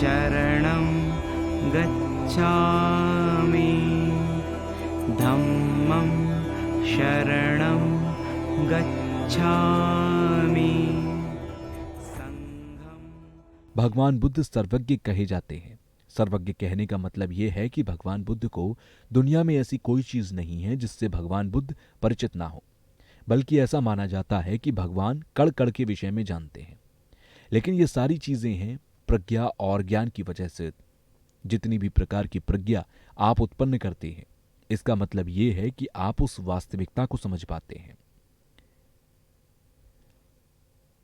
शरणं गच्छामि धम्मं शरणं गच्छामि संघं। भगवान बुद्ध सर्वज्ञ कहे जाते हैं। सर्वज्ञ कहने का मतलब यह है कि भगवान बुद्ध को दुनिया में ऐसी कोई चीज नहीं है जिससे भगवान बुद्ध परिचित ना हो, बल्कि ऐसा माना जाता है कि भगवान कण कण के विषय में जानते हैं। लेकिन ये सारी चीजें हैं प्रज्ञा और ज्ञान की वजह से। जितनी भी प्रकार की प्रज्ञा आप उत्पन्न करते हैं, इसका मतलब ये है कि आप उस वास्तविकता को समझ पाते हैं।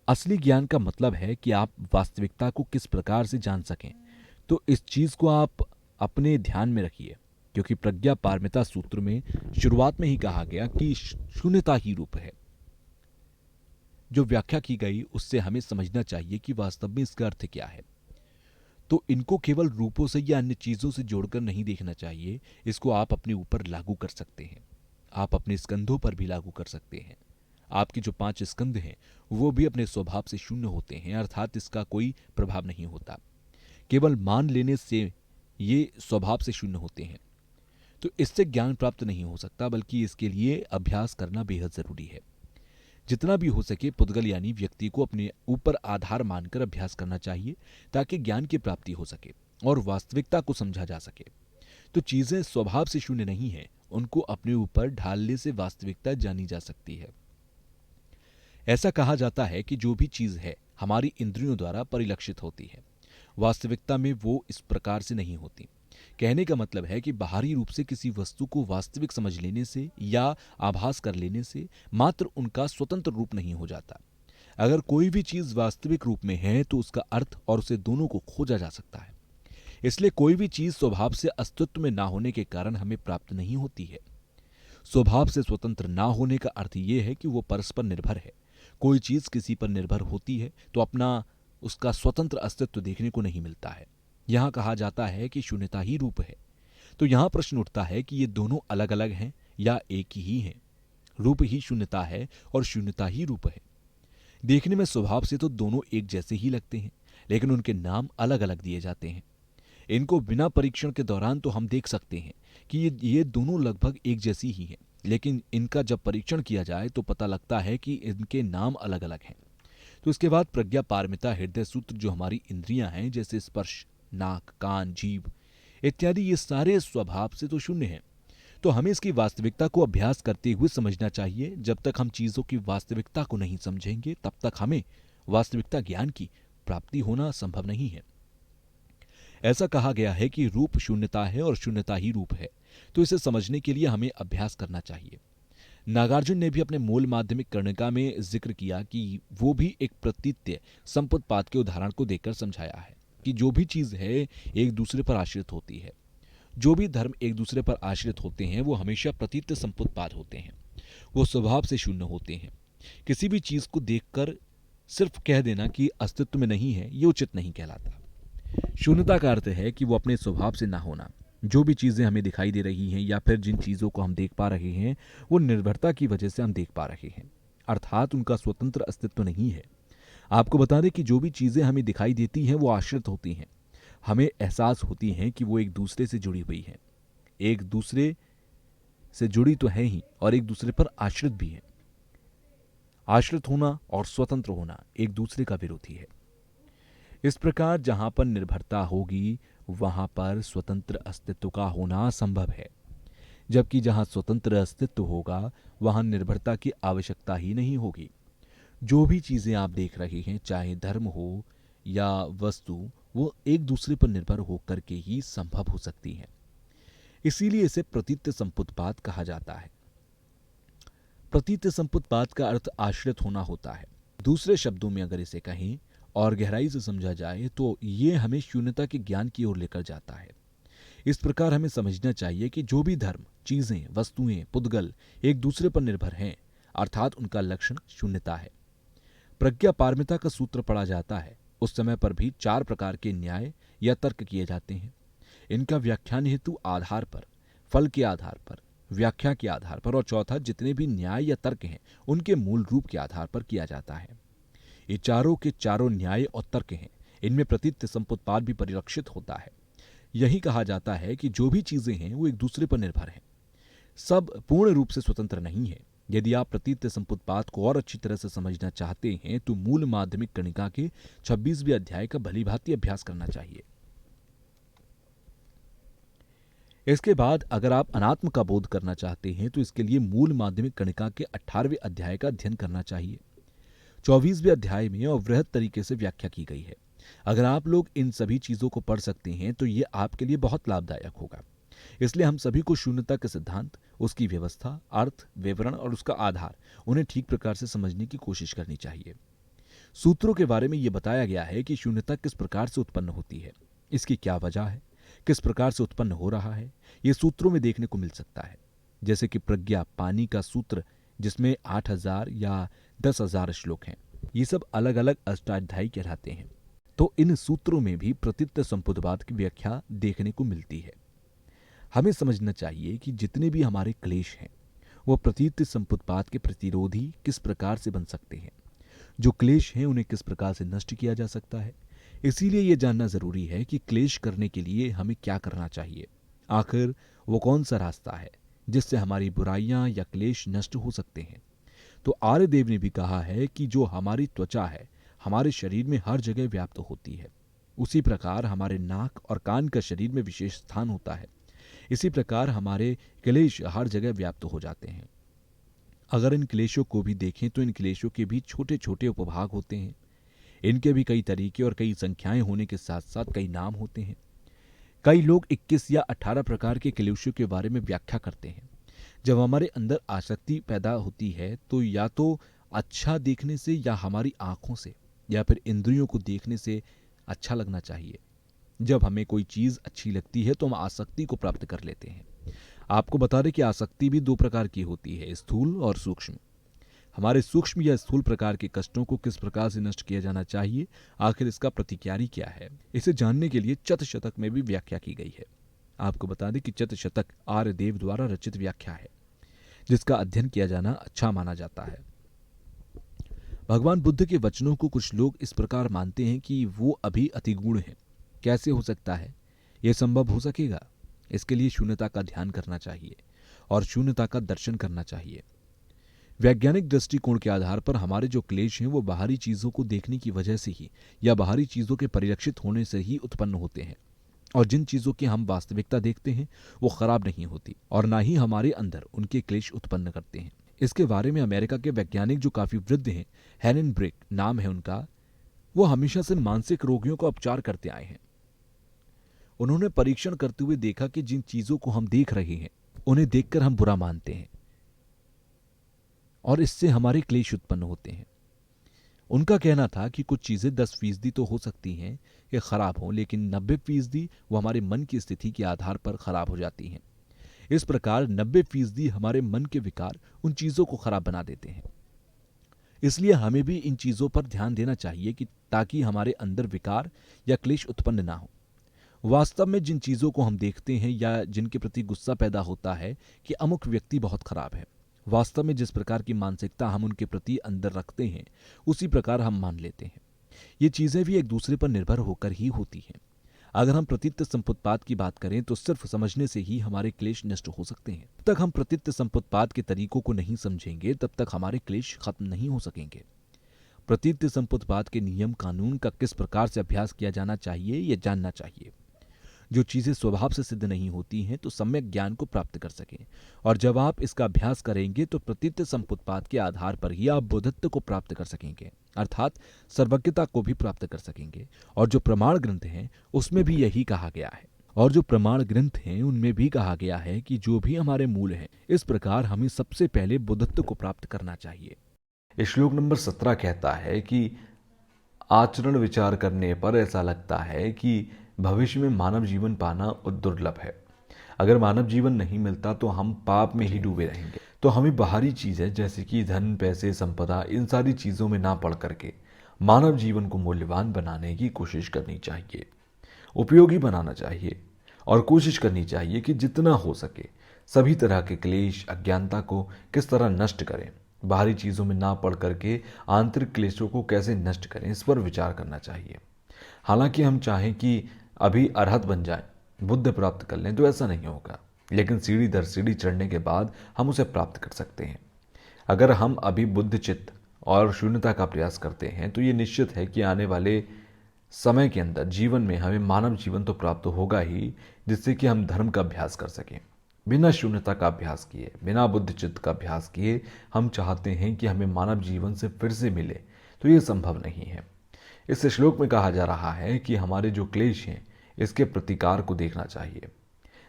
असली ज्ञान का मतलब है कि आप वास्तविकता को किस प्रकार से जान सकें। तो इस चीज को आप अपने ध्यान में रखिए, क्योंकि प्रज्ञा पारमिता सूत्र में शुरुआत में ही कहा गया कि शून्यता ही रूप है। जो व्याख्या की गई उससे हमें समझना चाहिए कि वास्तव में इसका अर्थ क्या है। तो इनको केवल रूपों से या अन्य चीजों से जोड़कर नहीं देखना चाहिए। इसको आप अपने ऊपर लागू कर सकते हैं। आप अपने स्कंधों पर भी लागू कर सकते हैं। आपके जो 5 स्कंध हैं वो भी अपने स्वभाव से शून्य होते हैं, अर्थात इसका कोई प्रभाव नहीं होता। केवल मान लेने से ये स्वभाव से शून्य होते हैं। तो इससे ज्ञान प्राप्त नहीं हो सकता, बल्कि इसके लिए अभ्यास करना बेहद जरूरी है। जितना भी हो सके पुद्गल यानी व्यक्ति को अपने ऊपर आधार मानकर अभ्यास करना चाहिए, ताकि ज्ञान की प्राप्ति हो सके और वास्तविकता को समझा जा सके। तो चीजें स्वभाव से शून्य नहीं है, उनको अपने ऊपर ढालने से वास्तविकता जानी जा सकती है। ऐसा कहा जाता है कि जो भी चीज है हमारी इंद्रियों द्वारा परिलक्षित होती है, वास्तविकता में वो इस प्रकार से नहीं होती। कहने का मतलब है कि बाहरी रूप से किसी वस्तु को वास्तविक समझ लेने से या आभास कर लेने से मात्र उनका स्वतंत्र रूप नहीं हो जाता। अगर कोई भी चीज वास्तविक रूप में है तो उसका अर्थ और उसे दोनों को खोजा जा सकता है। इसलिए कोई भी चीज स्वभाव से अस्तित्व में ना होने के कारण हमें प्राप्त नहीं होती है। स्वभाव से स्वतंत्र ना होने का अर्थ यह है कि वो परस्पर निर्भर है। कोई चीज किसी पर निर्भर होती है तो अपना उसका स्वतंत्र अस्तित्व देखने को नहीं मिलता है। यहां कहा जाता है कि शून्यता ही रूप है। तो यहां प्रश्न उठता है कि ये दोनों अलग अलग हैं या एक ही हैं। रूप ही शून्यता है और शून्यता ही रूप है। देखने में स्वभाव से तो दोनों एक जैसे ही लगते हैं, लेकिन उनके नाम अलग अलग दिए जाते हैं। इनको बिना परीक्षण के दौरान तो हम देख सकते हैं कि ये दोनों लगभग एक जैसी ही हैं, लेकिन इनका जब परीक्षण किया जाए तो पता लगता है कि इनके नाम अलग अलग हैं। तो इसके बाद प्रज्ञा पारमिता हृदय सूत्र, जो हमारी इंद्रियां हैं जैसे स्पर्श, नाक, कान, जीभ इत्यादि, ये सारे स्वभाव से तो शून्य हैं। तो हमें इसकी वास्तविकता को अभ्यास करते हुए समझना चाहिए। जब तक हम चीजों की वास्तविकता को नहीं समझेंगे तब तक हमें वास्तविकता ज्ञान की प्राप्ति होना संभव नहीं है। ऐसा कहा गया है कि रूप शून्यता है और शून्यता ही रूप है। तो इसे समझने के लिए हमें अभ्यास करना चाहिए। नागार्जुन ने भी अपने मूल माध्यमिक कर्णिका में जिक्र किया कि वो भी एक प्रतीत्य संपुत्पाद के उदाहरण को देकर समझाया है कि जो भी चीज है एक दूसरे पर आश्रित होती है। जो भी धर्म एक दूसरे पर आश्रित होते हैं वो हमेशा प्रतीत्य संपुत्पाद होते हैं। वो स्वभाव से शून्य होते हैं। किसी भी चीज को देखकर सिर्फ कह देना कि अस्तित्व में नहीं है, ये उचित नहीं कहलाता। शून्यता का अर्थ है कि वो अपने स्वभाव से ना होना। जो भी चीजें हमें दिखाई दे रही हैं या फिर जिन चीजों को हम देख पा रहे हैं वो निर्भरता की वजह से हम देख पा रहे हैं, अर्थात उनका स्वतंत्र अस्तित्व नहीं है। आपको बता दें कि जो भी चीजें हमें दिखाई देती हैं वो आश्रित होती हैं। हमें एहसास होती हैं कि वो एक दूसरे से जुड़ी हुई हैं। एक दूसरे से जुड़ी तो है ही और एक दूसरे पर आश्रित भी है। आश्रित होना और स्वतंत्र होना एक दूसरे का विरोधी है। इस प्रकार जहां पर निर्भरता होगी वहां पर स्वतंत्र अस्तित्व का होना संभव है, जबकि जहां स्वतंत्र अस्तित्व होगा वहां निर्भरता की आवश्यकता ही नहीं होगी। जो भी चीजें आप देख रहे हैं, चाहे धर्म हो या वस्तु, वो एक दूसरे पर निर्भर होकर के ही संभव हो सकती हैं। इसीलिए इसे प्रतीत्य संपुत्पाद कहा जाता है। प्रतीत्य संपुत्पाद का अर्थ आश्रित होना होता है। दूसरे शब्दों में अगर इसे कहें और गहराई से समझा जाए तो ये हमें शून्यता के ज्ञान की ओर लेकर जाता है। इस प्रकार हमें समझना चाहिए कि जो भी धर्म, चीजें, वस्तुएं, पुद्गल एक दूसरे पर निर्भर हैं, अर्थात उनका लक्षण शून्यता है। प्रज्ञा पारमिता का सूत्र पढ़ा जाता है उस समय पर भी 4 प्रकार के न्याय या तर्क किए जाते हैं। इनका व्याख्यान हेतु आधार पर, फल के आधार पर, व्याख्या के आधार पर और चौथा जितने भी न्याय या तर्क हैं उनके मूल रूप के आधार पर किया जाता है। ये चारों के चारों न्याय और तर्क हैं। इनमें प्रतीत्य समुत्पाद भी परिलक्षित होता है। यही कहा जाता है कि जो भी चीजें हैं वो एक दूसरे पर निर्भर हैं, सब पूर्ण रूप से स्वतंत्र नहीं है। यदि आप प्रतीत्य समुत्पाद को और अच्छी तरह से समझना चाहते हैं तो मूल माध्यमिक कणिका के 26वें अध्याय का भलीभांति अभ्यास करना चाहिए। इसके बाद अगर आप अनात्म का बोध करना चाहते हैं तो इसके लिए मूल माध्यमिक कणिका के 18वें अध्याय का अध्ययन करना चाहिए। 24वें अध्याय में और वृहद तरीके से व्याख्या की गई है। अगर आप लोग इन सभी चीजों को पढ़ सकते हैं तो ये आपके लिए बहुत लाभदायक होगा। इसलिए हम सभी को शून्यता के सिद्धांत, उसकी व्यवस्था, अर्थ, विवरण और उसका आधार, उन्हें ठीक प्रकार से समझने की कोशिश करनी चाहिए। सूत्रों के बारे में यह बताया गया है कि शून्यता किस प्रकार से उत्पन्न होती है, इसकी क्या वजह है, किस प्रकार से उत्पन्न हो रहा है, यह सूत्रों में देखने को मिल सकता है। जैसे कि प्रज्ञा पानी का सूत्र जिसमें 8000 या 10,000 श्लोक हैं, ये सब अलग अलग अष्टाध्यायी कहलाते हैं। तो इन सूत्रों में भी प्रतीत्य समुत्पाद की व्याख्या देखने को मिलती है। हमें समझना चाहिए कि जितने भी हमारे क्लेश हैं वो प्रतीत्य समुत्पाद के प्रतिरोधी किस प्रकार से बन सकते हैं, जो क्लेश हैं उन्हें किस प्रकार से नष्ट किया जा सकता है। इसीलिए यह जानना जरूरी है कि क्लेश करने के लिए हमें क्या करना चाहिए, आखिर वो कौन सा रास्ता है जिससे हमारी बुराइयां या क्लेश नष्ट हो सकते हैं। तो आर्यदेव ने भी कहा है कि जो हमारी त्वचा है हमारे शरीर में हर जगह व्याप्त होती है, उसी प्रकार हमारे नाक और कान का शरीर में विशेष स्थान होता है। इसी प्रकार हमारे क्लेश हर जगह व्याप्त हो जाते हैं। अगर इन क्लेशों को भी देखें तो इन क्लेशों के भी छोटे छोटे उपभाग होते हैं। इनके भी कई तरीके और कई संख्याएं होने के साथ साथ कई नाम होते हैं। कई लोग 21 या 18 प्रकार के क्लेशों के बारे में व्याख्या करते हैं। जब हमारे अंदर आसक्ति पैदा होती है तो या तो अच्छा देखने से या हमारी आंखों से या फिर इंद्रियों को देखने से अच्छा लगना चाहिए। जब हमें कोई चीज अच्छी लगती है तो हम आसक्ति को प्राप्त कर लेते हैं। आपको बता दें कि आसक्ति भी 2 प्रकार की होती है, स्थूल और सूक्ष्म। हमारे सूक्ष्म या स्थूल प्रकार के कष्टों को किस प्रकार से नष्ट किया जाना चाहिए, आखिर इसका प्रतिक्रिया क्या है, इसे जानने के लिए चतशतक में भी व्याख्या की गई है। आपको बता दें कि चतशतक आर्यदेव द्वारा रचित व्याख्या है जिसका अध्ययन किया जाना अच्छा माना जाता है। भगवान बुद्ध के वचनों को कुछ लोग इस प्रकार मानते हैं कि वो अभी अतिगुण हैं। कैसे हो सकता है? यह संभव हो सकेगा? इसके लिए शून्यता का ध्यान करना चाहिए और शून्यता का दर्शन करना चाहिए। वैज्ञानिक दृष्टिकोण के आधार पर हमारे जो क्लेश हैं वो बाहरी चीजों को देखने की वजह से ही या बाहरी चीजों के परिलक्षित होने से ही उत्पन्न होते हैं। और जिन चीजों की हम वास्तविकता देखते हैं वो खराब नहीं होती और ना ही हमारे अंदर उनके क्लेश उत्पन्न करते हैं। इसके बारे में अमेरिका के वैज्ञानिक जो काफी वृद्ध हैं, हेलन ब्रिक नाम है उनका, वो हमेशा से मानसिक रोगियों का उपचार करते आए हैं। उन्होंने परीक्षण करते हुए देखा कि जिन चीजों को हम देख रहे हैं उन्हें देखकर हम बुरा मानते हैं और इससे हमारे क्लेश उत्पन्न होते हैं। उनका कहना था कि कुछ चीजें 10% तो हो सकती हैं कि खराब हों, लेकिन 90% वो हमारे मन की स्थिति के आधार पर खराब हो जाती हैं। इस प्रकार 90% हमारे मन के विकार उन चीजों को खराब बना देते हैं। इसलिए हमें भी इन चीजों पर ध्यान देना चाहिए कि ताकि हमारे अंदर विकार या क्लेश उत्पन्न ना हो। वास्तव में जिन चीजों को हम देखते हैं या जिनके प्रति गुस्सा पैदा होता है कि अमुक व्यक्ति बहुत खराब है, वास्तव में जिस प्रकार की मानसिकता हम उनके प्रति अंदर रखते हैं उसी प्रकार हम मान लेते हैं। ये चीजें भी एक दूसरे पर निर्भर होकर ही होती हैं। अगर हम प्रतीत्य समुत्पाद की बात करें तो सिर्फ समझने से ही हमारे क्लेश नष्ट हो सकते हैं। जब तक हम प्रतीत्य समुत्पाद के तरीकों को नहीं समझेंगे तब तक हमारे क्लेश खत्म नहीं हो सकेंगे। प्रतीत्य समुत्पाद के नियम कानून का किस प्रकार से अभ्यास किया जाना चाहिए यह जानना चाहिए। जो चीजें स्वभाव से सिद्ध नहीं होती हैं तो सम्यक ज्ञान को प्राप्त कर सकें। और जब आप इसका अभ्यास करेंगे तो प्रतीत्य समुत्पाद के आधार पर ही आप बुद्धत्व को प्राप्त कर सकेंगे, अर्थात सर्वज्ञता को भी प्राप्त कर सकेंगे। और जो प्रमाण ग्रंथ हैं उसमें भी यही कहा गया है। और जो प्रमाण ग्रंथ हैं उनमें भी कहा गया है कि जो भी हमारे मूल हैं, इस प्रकार हमें सबसे पहले बुद्धत्व को प्राप्त करना चाहिए। श्लोक नंबर 17 कहता है कि आचरण विचार करने पर ऐसा लगता है कि भविष्य में मानव जीवन पाना दुर्लभ है। अगर मानव जीवन नहीं मिलता तो हम पाप में ही डूबे रहेंगे। तो हमें बाहरी चीजें जैसे कि धन, पैसे, संपदा, इन सारी चीजों में ना पड़ करके मानव जीवन को मूल्यवान बनाने की कोशिश करनी चाहिए, उपयोगी बनाना चाहिए और कोशिश करनी चाहिए कि जितना हो सके सभी तरह के क्लेश, अज्ञानता को किस तरह नष्ट करें, बाहरी चीजों में ना पड़ करके आंतरिक क्लेशों को कैसे नष्ट करें, इस पर विचार करना चाहिए। हालांकि हम चाहें कि अभी अरहत बन जाएं, बुद्ध प्राप्त कर लें, तो ऐसा नहीं होगा, लेकिन सीढ़ी दर सीढ़ी चढ़ने के बाद हम उसे प्राप्त कर सकते हैं। अगर हम अभी बुद्ध चित्त और शून्यता का प्रयास करते हैं तो ये निश्चित है कि आने वाले समय के अंदर जीवन में हमें मानव जीवन तो प्राप्त होगा ही, जिससे कि हम धर्म का अभ्यास कर सकें। बिना शून्यता का अभ्यास किए, बिना बुद्ध चित्त का अभ्यास किए हम चाहते हैं कि हमें मानव जीवन से फिर से मिले, तो ये संभव नहीं है। इस श्लोक में कहा जा रहा है कि हमारे जो क्लेश हैं इसके प्रतिकार को देखना चाहिए।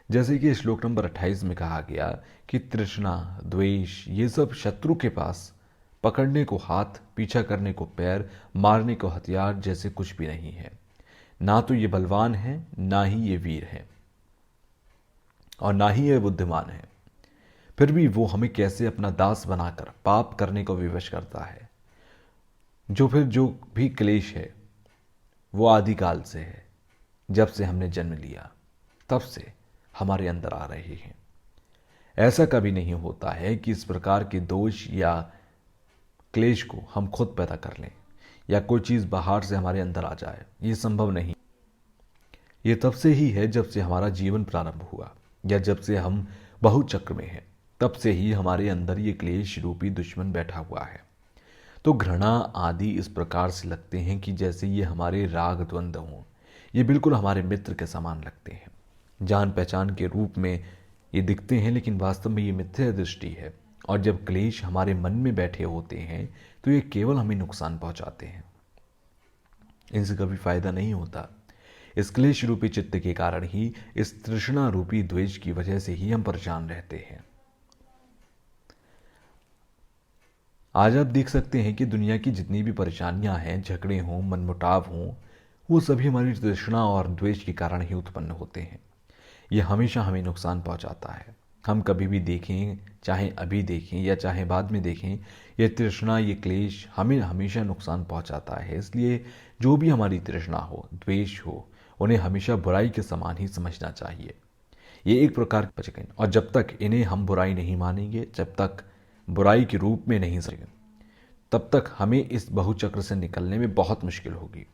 जैसे कि श्लोक नंबर 28 में कहा गया कि तृष्णा, द्वेष, ये सब शत्रु के पास पकड़ने को हाथ, पीछा करने को पैर, मारने को हथियार जैसे कुछ भी नहीं है। ना तो ये बलवान है, ना ही ये वीर है, और ना ही ये बुद्धिमान है। फिर भी वो हमें कैसे अपना दास बनाकर पाप करने को विवश करता है। जो भी क्लेश है वो आदिकाल से है, जब से हमने जन्म लिया तब से हमारे अंदर आ रहे हैं। ऐसा कभी नहीं होता है कि इस प्रकार के दोष या क्लेश को हम खुद पैदा कर लें या कोई चीज़ बाहर से हमारे अंदर आ जाए, ये संभव नहीं। ये तब से ही है जब से हमारा जीवन प्रारंभ हुआ, या जब से हम बहुचक्र में हैं, तब से ही हमारे अंदर ये क्लेश रूपी दुश्मन बैठा हुआ है। तो घृणा आदि इस प्रकार से लगते हैं कि जैसे ये हमारे राग द्वंद्व हों। ये बिल्कुल हमारे मित्र के समान लगते हैं, जान पहचान के रूप में ये दिखते हैं, लेकिन वास्तव में ये मिथ्या दृष्टि है। और जब क्लेश हमारे मन में बैठे होते हैं तो ये केवल हमें नुकसान पहुंचाते हैं, इनसे कभी फायदा नहीं होता। इस क्लेश रूपी चित्त के कारण ही, इस तृष्णा रूपी द्वेष की वजह से ही हम परेशान रहते हैं। आज आप देख सकते हैं कि दुनिया की जितनी भी परेशानियां हैं, झगड़े हों, मनमुटाव हों, वो सभी हमारी तृष्णा और द्वेष के कारण ही उत्पन्न होते हैं। ये हमेशा हमें नुकसान पहुंचाता है। हम कभी भी देखें, चाहे अभी देखें या चाहे बाद में देखें, ये तृष्णा, ये क्लेश हमें हमेशा नुकसान पहुंचाता है। इसलिए जो भी हमारी तृष्णा हो, द्वेष हो, उन्हें हमेशा बुराई के समान ही समझना चाहिए। ये एक प्रकार का, और जब तक इन्हें हम बुराई नहीं मानेंगे, जब तक बुराई के रूप में नहीं सकें, तब तक हमें इस बहुचक्र से निकलने में बहुत मुश्किल होगी।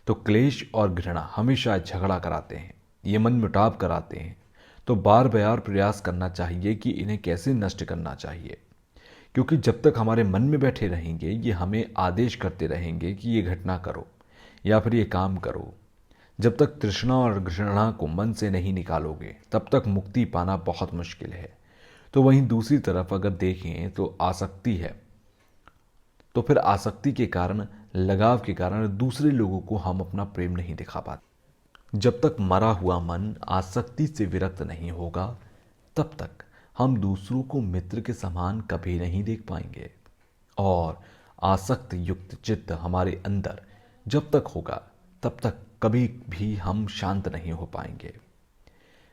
तो क्लेश और घृणा हमेशा झगड़ा कराते हैं, ये मन मुटाव कराते हैं। तो बार बार प्रयास करना चाहिए कि इन्हें कैसे नष्ट करना चाहिए, क्योंकि जब तक हमारे मन में बैठे रहेंगे, ये हमें आदेश करते रहेंगे कि ये घटना करो या फिर ये काम करो। जब तक तृष्णा और घृणा को मन से नहीं निकालोगे, तब तक मुक्ति पाना बहुत मुश्किल है। तो वहीं दूसरी तरफ अगर देखें तो आसक्ति है, तो फिर आसक्ति के कारण, लगाव के कारण दूसरे लोगों को हम अपना प्रेम नहीं दिखा पाते। जब तक मरा हुआ मन आसक्ति से विरक्त नहीं होगा, तब तक हम दूसरों को मित्र के समान कभी नहीं देख पाएंगे। और आसक्त युक्त चित्त हमारे अंदर जब तक होगा, तब तक कभी भी हम शांत नहीं हो पाएंगे।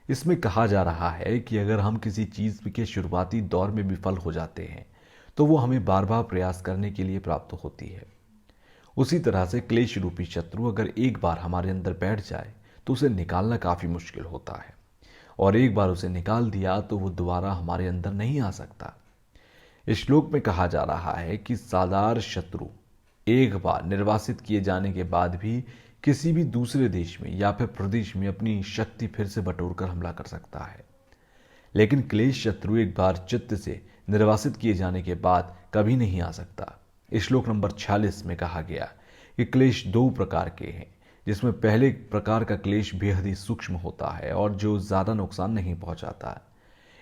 इसमें कहा जा रहा है कि अगर हम किसी चीज़ के शुरुआती दौर में विफल हो जाते हैं, तो वो हमें बार बार प्रयास करने के लिए प्राप्त होती है। उसी तरह से क्लेश रूपी शत्रु अगर एक बार हमारे अंदर बैठ जाए तो उसे निकालना काफ़ी मुश्किल होता है, और एक बार उसे निकाल दिया तो वो दोबारा हमारे अंदर नहीं आ सकता। इस श्लोक में कहा जा रहा है कि साधार शत्रु एक बार निर्वासित किए जाने के बाद भी किसी भी दूसरे देश में या फिर प्रदेश में अपनी शक्ति फिर से बटोर कर हमला कर सकता है, लेकिन क्लेश शत्रु एक बार चित्त से निर्वासित किए जाने के बाद कभी नहीं आ सकता। इस श्लोक नंबर 46 में कहा गया कि क्लेश दो प्रकार के हैं, जिसमें पहले प्रकार का क्लेश बेहद ही सूक्ष्म होता है और जो ज़्यादा नुकसान नहीं पहुंचाता है,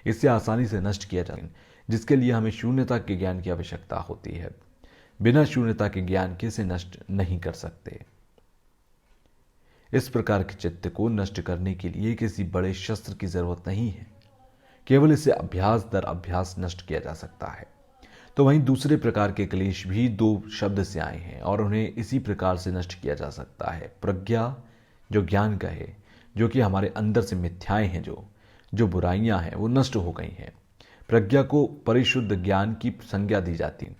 इससे आसानी से नष्ट किया जाता है, जिसके लिए हमें शून्यता के ज्ञान की आवश्यकता होती है। बिना शून्यता के ज्ञान के इसे नष्ट नहीं कर सकते। इस प्रकार के चित्त को नष्ट करने के लिए किसी बड़े शस्त्र की जरूरत नहीं है, केवल इसे अभ्यास दर अभ्यास नष्ट किया जा सकता है। तो वहीं दूसरे प्रकार के क्लेश भी दो शब्द से आए हैं और उन्हें इसी प्रकार से नष्ट किया जा सकता है। प्रज्ञा, जो ज्ञान का है, जो कि हमारे अंदर से मिथ्याएं हैं, जो बुराइयां हैं, वो नष्ट हो गई हैं। प्रज्ञा को परिशुद्ध ज्ञान की संज्ञा दी जाती है।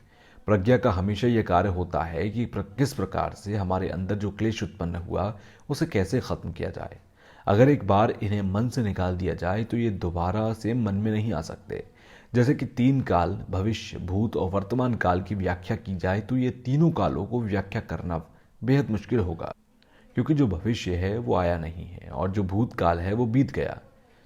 प्रज्ञा का हमेशा यह कार्य होता है कि किस प्रकार से हमारे अंदर जो क्लेश उत्पन्न हुआ उसे कैसे खत्म किया जाए। अगर एक बार इन्हें मन से निकाल दिया जाए तो ये दोबारा से मन में नहीं आ सकते। जैसे कि 3 काल, भविष्य, भूत और वर्तमान काल की व्याख्या की जाए तो ये तीनों कालों को व्याख्या करना बेहद मुश्किल होगा, क्योंकि जो भविष्य है वो आया नहीं है और जो भूतकाल है वो बीत गया।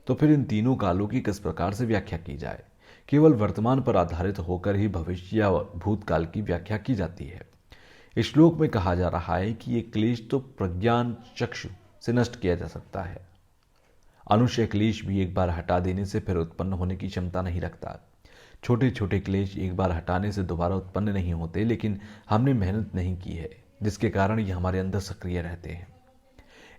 तो फिर इन तीनों कालों की किस प्रकार से व्याख्या की जाए? केवल वर्तमान पर आधारित होकर ही भविष्य या भूतकाल की व्याख्या की जाती है। इस श्लोक में कहा जा रहा है कि ये क्लेश तो प्रज्ञान चक्षु से नष्ट किया जा सकता है। अनुष्य क्लेश भी एक बार हटा देने से फिर उत्पन्न होने की क्षमता नहीं रखता। छोटे छोटे क्लेश एक बार हटाने से दोबारा उत्पन्न नहीं होते, लेकिन हमने मेहनत नहीं की है, जिसके कारण ये हमारे अंदर सक्रिय रहते हैं।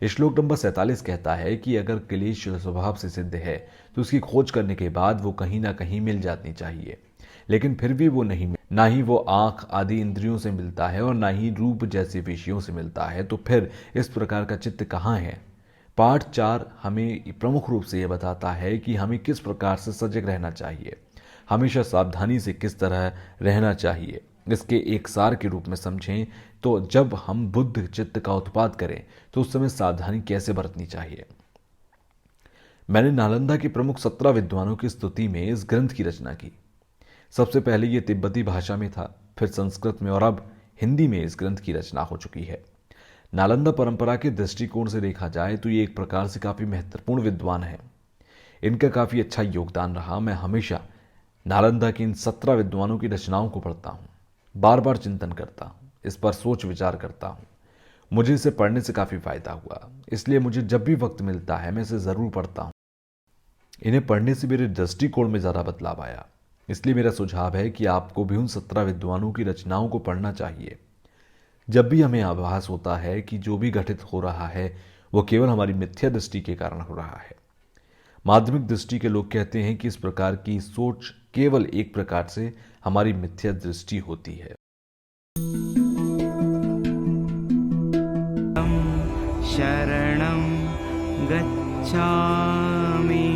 श्लोक नंबर 47 कहता है कि अगर क्लेश स्वभाव से सिद्ध है तो उसकी खोज करने के बाद वो कहीं ना कहीं मिल जानी चाहिए, लेकिन फिर भी वो नहीं, ना ही वो आंख आदि इंद्रियों से मिलता है और ना ही रूप जैसे विषयों से मिलता है। तो फिर इस प्रकार का चित्त कहाँ है? पाठ 4 हमें प्रमुख रूप से यह बताता है कि हमें किस प्रकार से सजग रहना चाहिए, हमेशा सावधानी से किस तरह रहना चाहिए। इसके एक सार के रूप में समझें तो जब हम बुद्ध चित्त का उत्पाद करें तो उस समय सावधानी कैसे बरतनी चाहिए। मैंने नालंदा के प्रमुख 17 विद्वानों की स्तुति में इस ग्रंथ की रचना की। सबसे पहले ये तिब्बती भाषा में था, फिर संस्कृत में और अब हिंदी में इस ग्रंथ की रचना हो चुकी है। नालंदा परंपरा के दृष्टिकोण से देखा जाए तो ये एक प्रकार से काफी महत्वपूर्ण विद्वान है। इनका काफी अच्छा योगदान रहा। मैं हमेशा नालंदा के इन 17 विद्वानों की रचनाओं को पढ़ता हूँ, बार बार चिंतन करता हूँ, इस पर सोच विचार करता हूँ। मुझे इसे पढ़ने से काफी फायदा हुआ, इसलिए मुझे जब भी वक्त मिलता है मैं इसे जरूर पढ़ता हूँ। इन्हें पढ़ने से मेरे दृष्टिकोण में ज्यादा बदलाव आया, इसलिए मेरा सुझाव है कि आपको भी उन 17 विद्वानों की रचनाओं को पढ़ना चाहिए। जब भी हमें आभास होता है कि जो भी घटित हो रहा है वो केवल हमारी मिथ्या दृष्टि के कारण हो रहा है। माध्यमिक दृष्टि के लोग कहते हैं कि इस प्रकार की सोच केवल एक प्रकार से हमारी मिथ्या दृष्टि होती है। शरणं गच्छामि।